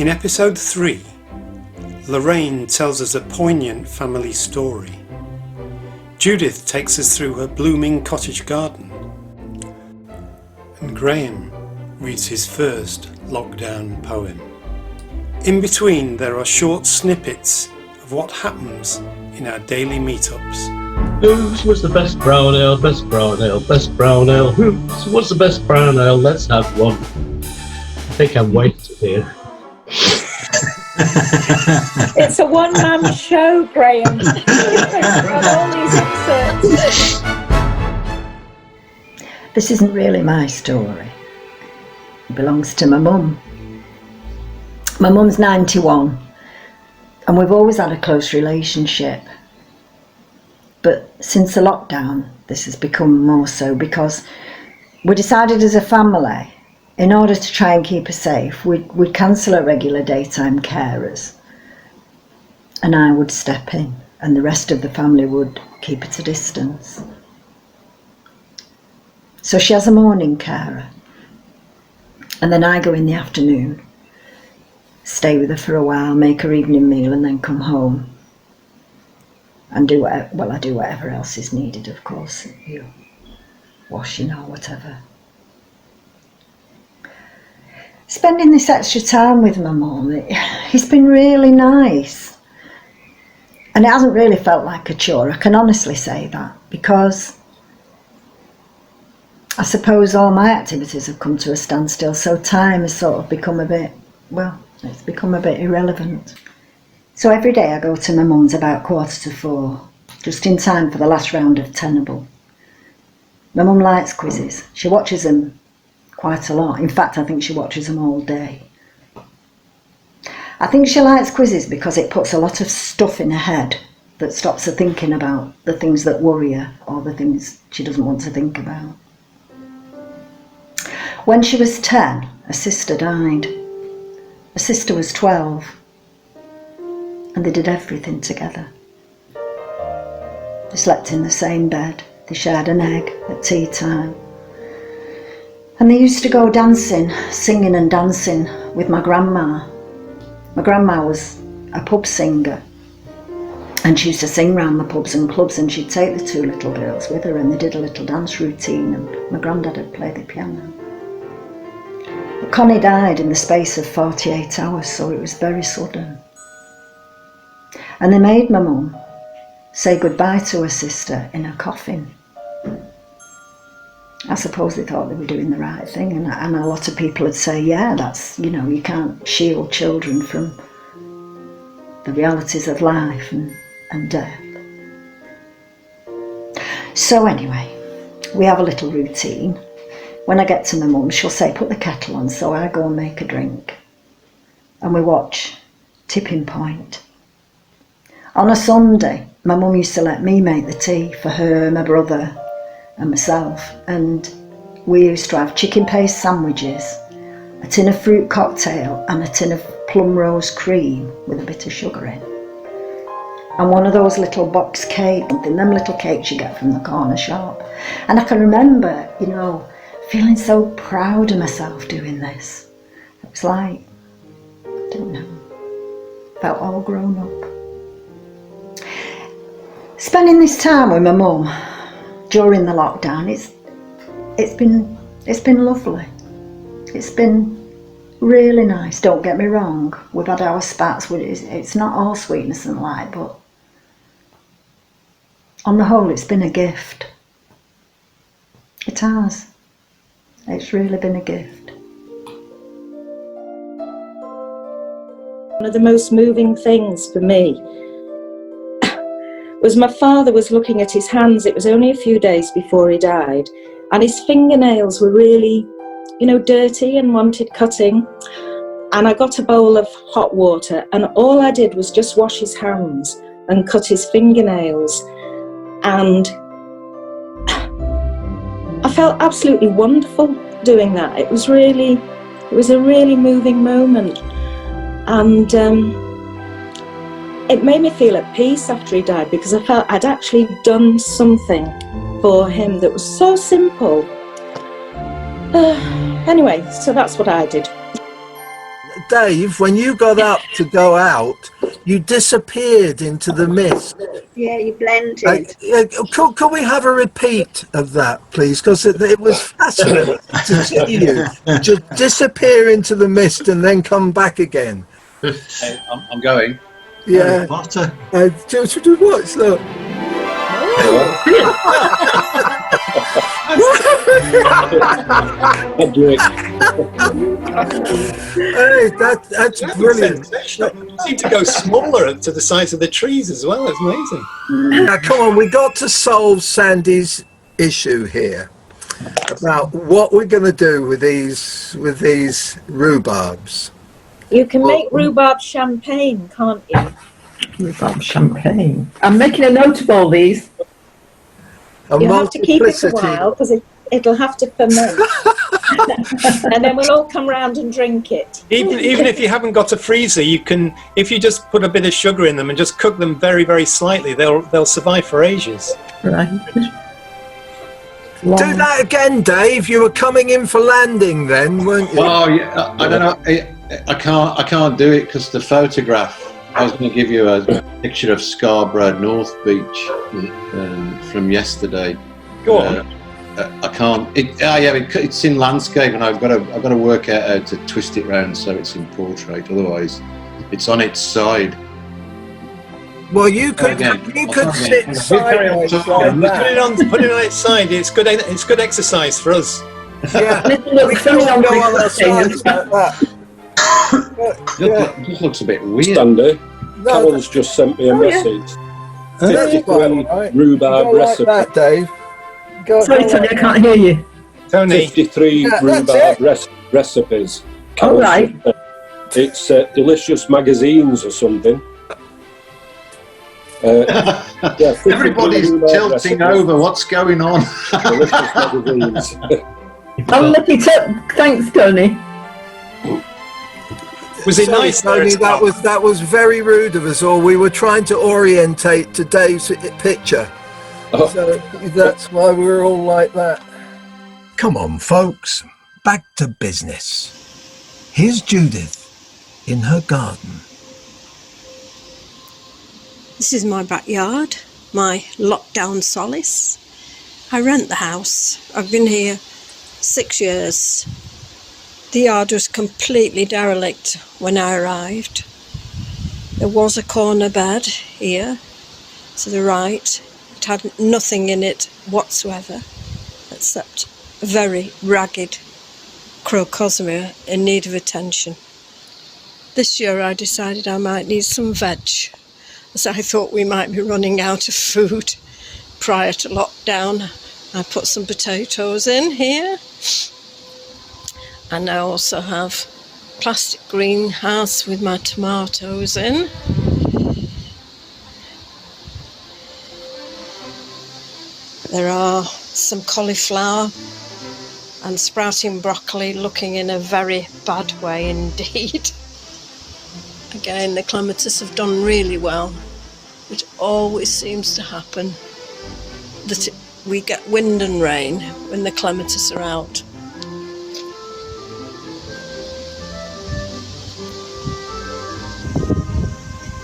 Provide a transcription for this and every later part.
In episode 3, Lorraine tells us a poignant family story. Judith takes us through her blooming cottage garden. And Graham reads his first lockdown poem. In between, there are short snippets of what happens in our daily meetups. Whose was the best brown ale, best brown ale, best brown ale? Whose was the best brown ale? Let's have one. I think I'm waiting here. It's a one-man show, Graham. Got all these excerpts. This isn't really my story. It belongs to my mum. My mum's 91, and we've always had a close relationship. But since the lockdown, this has become more so because we decided as a family, in order to try and keep her safe, we'd cancel her regular daytime carers, and I would step in, and the rest of the family would keep at a distance. So she has a morning carer, and then I go in the afternoon, stay with her for a while, make her evening meal, and then come home and do whatever, well, I do whatever else is needed, of course, washing or whatever. Spending this extra time with my mum, it's been really nice. And it hasn't really felt like a chore, I can honestly say that, because I suppose all my activities have come to a standstill, so time has sort of become a bit, well, it's become a bit irrelevant. So every day I go to my mum's about 3:45, just in time for the last round of Tenable. My mum likes quizzes. She watches them quite a lot. In fact, I think she watches them all day. I think she likes quizzes because it puts a lot of stuff in her head that stops her thinking about the things that worry her or the things she doesn't want to think about. When she was 10, a sister died. Her sister was 12. And they did everything together. They slept in the same bed. They shared an egg at tea time. And they used to go dancing, singing and dancing with my grandma. My grandma was a pub singer, and she used to sing round the pubs and clubs, and she'd take the two little girls with her, and they did a little dance routine, and my granddad had played the piano. But Connie died in the space of 48 hours, so it was very sudden. And they made my mum say goodbye to her sister in her coffin. I suppose they thought they were doing the right thing, and a lot of people would say, yeah, that's, you can't shield children from the realities of life and death. So anyway, we have a little routine. When I get to my mum, she'll say, put the kettle on, so I go and make a drink. And we watch Tipping Point. On a Sunday, my mum used to let me make the tea for her, my brother and myself, and we used to have chicken paste sandwiches, a tin of fruit cocktail and a tin of plum rose cream with a bit of sugar in, and one of those little box cakes, them little cakes you get from the corner shop. And I can remember, feeling so proud of myself doing this. It was like, I don't know, felt all grown up. Spending this time with my mum during the lockdown, it's been lovely. It's been really nice. Don't get me wrong. We've had our spats. It's not all sweetness and light, but on the whole, it's been a gift. It has. It's really been a gift. One of the most moving things for me was my father was looking at his hands. It was only a few days before he died, and his fingernails were really, dirty and wanted cutting. And I got a bowl of hot water, and all I did was just wash his hands and cut his fingernails. And I felt absolutely wonderful doing that. It was a really moving moment. And it made me feel at peace after he died, because I felt I'd actually done something for him that was so simple. Anyway, so that's what I did. Dave, when you got up to go out, you disappeared into the mist. Yeah, you blended. Could we have a repeat of that, please? Because it was fascinating to see you just disappear into the mist and then come back again. Hey, I'm going. Yeah. Potter. Just watch that. Hey, that's brilliant. You seem to go smaller to the size of the trees as well. It's amazing. Now, come on, we got to solve Sandy's issue here about what we're going to do with these rhubarbs. You can make rhubarb champagne, can't you? Rhubarb champagne. I'm making a note of all these. You have to keep it a while because it'll have to ferment. And then we'll all come round and drink it. Even if you haven't got a freezer, you can, if you just put a bit of sugar in them and just cook them very, very slightly, they'll survive for ages. Right. Do that again, Dave. You were coming in for landing then, weren't you? Oh, yeah, I don't know. I can't do it because the photograph. I was going to give you a picture of Scarborough North Beach from yesterday. Go on. I can't. It's in landscape, and I've got to work out how to twist it round so it's in portrait. Otherwise, it's on its side. Well, you could sit sideways like that. Put it on its side. It's good exercise for us. Yeah, we can all go on our sides like that. It just looks a bit weird. Standard. Carol's just sent me a message. 53 rhubarb recipe. Like that, Dave. Sorry, Tony, I can't hear you. Tony. 53 rhubarb recipes. All right. It's delicious magazines or something. Everybody's tilting over. What's going on? Delicious magazines. I'll look it up. Thanks, Tony. Was it nice? Tony, that was very rude of us all. We were trying to orientate to Dave's picture. Oh. So that's why we were all like that. Come on, folks. Back to business. Here's Judith in her garden. This is my backyard, my lockdown solace. I rent the house. I've been here 6 years. The yard was completely derelict when I arrived. There was a corner bed here to the right. It had nothing in it whatsoever except a very ragged crocosmia in need of attention. This year I decided I might need some veg, as I thought we might be running out of food prior to lockdown. I put some potatoes in here. And I also have plastic greenhouse with my tomatoes in. There are some cauliflower and sprouting broccoli looking in a very bad way indeed. Again, the clematis have done really well. It always seems to happen that we get wind and rain when the clematis are out.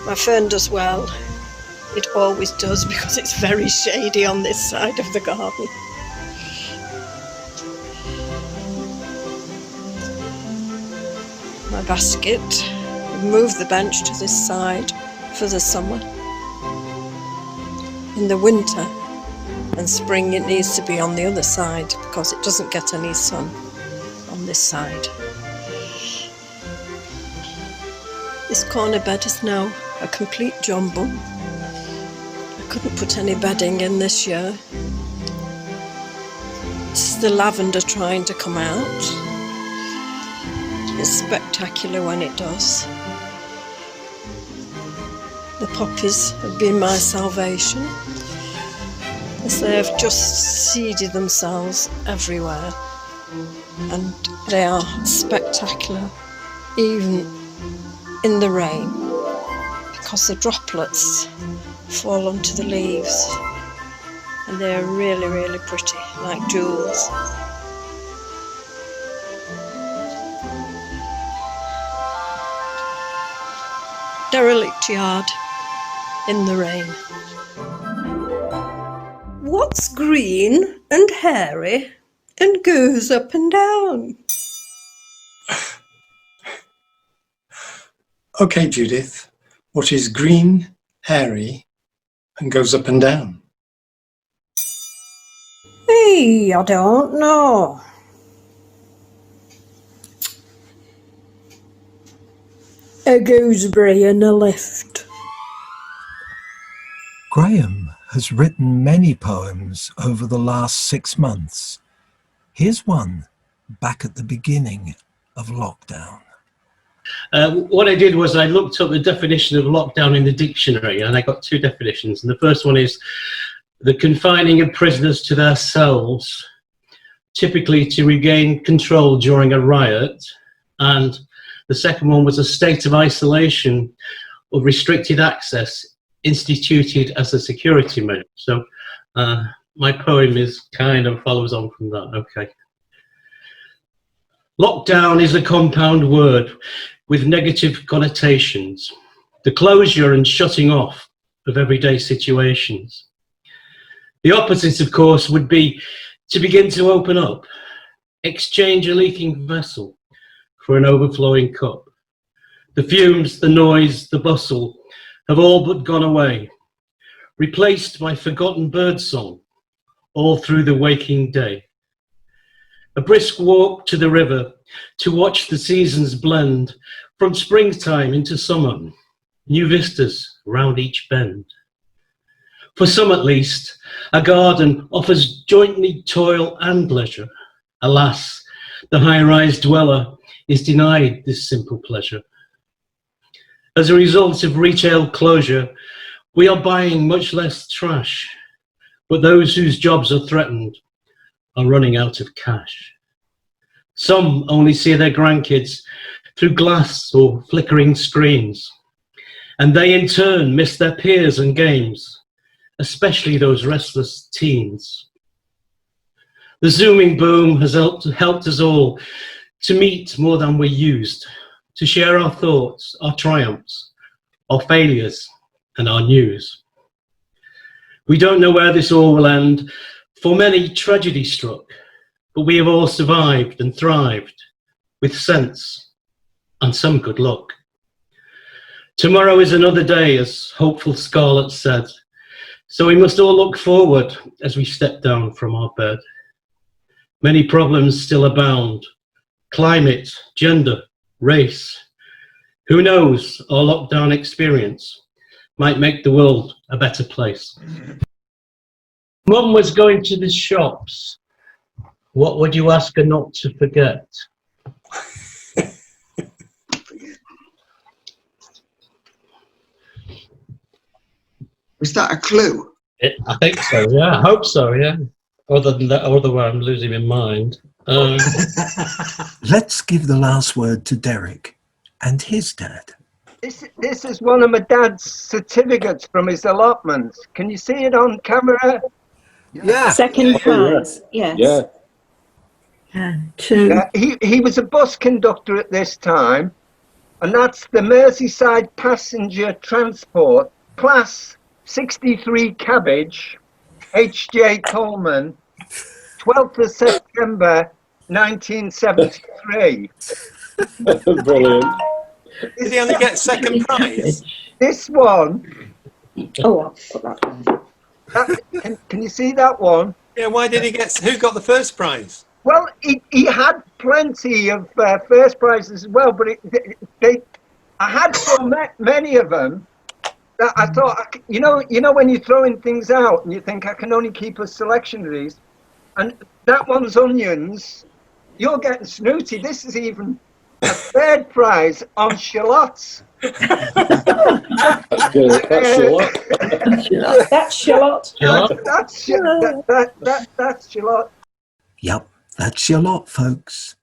My fern does well. It always does because it's very shady on this side of the garden. My basket, I've moved the bench to this side for the summer. In the winter and spring it needs to be on the other side because it doesn't get any sun on this side. This corner bed is now a complete jumble. I couldn't put any bedding in this year. This is the lavender trying to come out. It's spectacular when it does. The poppies have been my salvation, as they have just seeded themselves everywhere, and they are spectacular even in the rain, because the droplets fall onto the leaves and they're really, really pretty, like jewels. derelict yard in the rain. What's green and hairy and goes up and down? Okay, Judith, what is green, hairy, and goes up and down? Hey, I don't know. A gooseberry and a lift. Graham has written many poems over the last 6 months. Here's one back at the beginning of lockdown. What I did was I looked up the definition of lockdown in the dictionary, and I got 2 definitions. And the first one is the confining of prisoners to their cells, typically to regain control during a riot. And the second one was a state of isolation or restricted access instituted as a security measure. So my poem is kind of follows on from that. Okay. Lockdown is a compound word with negative connotations, the closure and shutting off of everyday situations. The opposite, of course, would be to begin to open up, exchange a leaking vessel for an overflowing cup. The fumes, the noise, the bustle have all but gone away, replaced by forgotten birdsong all through the waking day. A brisk walk to the river to watch the seasons blend from springtime into summer, new vistas round each bend. For some at least, a garden offers jointly toil and leisure. Alas, the high-rise dweller is denied this simple pleasure. As a result of retail closure, we are buying much less trash, but those whose jobs are threatened are running out of cash. Some only see their grandkids through glass or flickering screens, and they in turn miss their peers and games, especially those restless teens. The Zooming boom has helped us all to meet more than we're used, to share our thoughts, our triumphs, our failures, and our news. We don't know where this all will end, for many tragedy struck, but we have all survived and thrived with sense and some good luck. Tomorrow is another day, as hopeful Scarlett said, so we must all look forward as we step down from our bed. Many problems still abound: climate, gender, race. Who knows, our lockdown experience might make the world a better place. Mum was going to the shops. What would you ask her not to forget? Was that a clue? I think so, yeah. I hope so, yeah. Other than that, otherwise I'm losing my mind. Let's give the last word to Derek and his dad. This is one of my dad's certificates from his allotment. Can you see it on camera? Yeah. Second prize, yes. Yeah. Two. He was a bus conductor at this time, and that's the Merseyside Passenger Transport, Class 63 Cabbage, H.J. Coleman, 12th of September 1973. Brilliant. Did he only get second prize? This one, Oh, I'll put that down. can you see that one? Yeah, why did he get... Who got the first prize? Well, he had plenty of first prizes as well, but I had so many of them that I thought, you know when you're throwing things out and you think I can only keep a selection of these, and that one's onions. You're getting snooty. This is even a third prize on shallots. That's good. That's shallot. That's shallot. That's shallot. Yup, that's your lot, folks.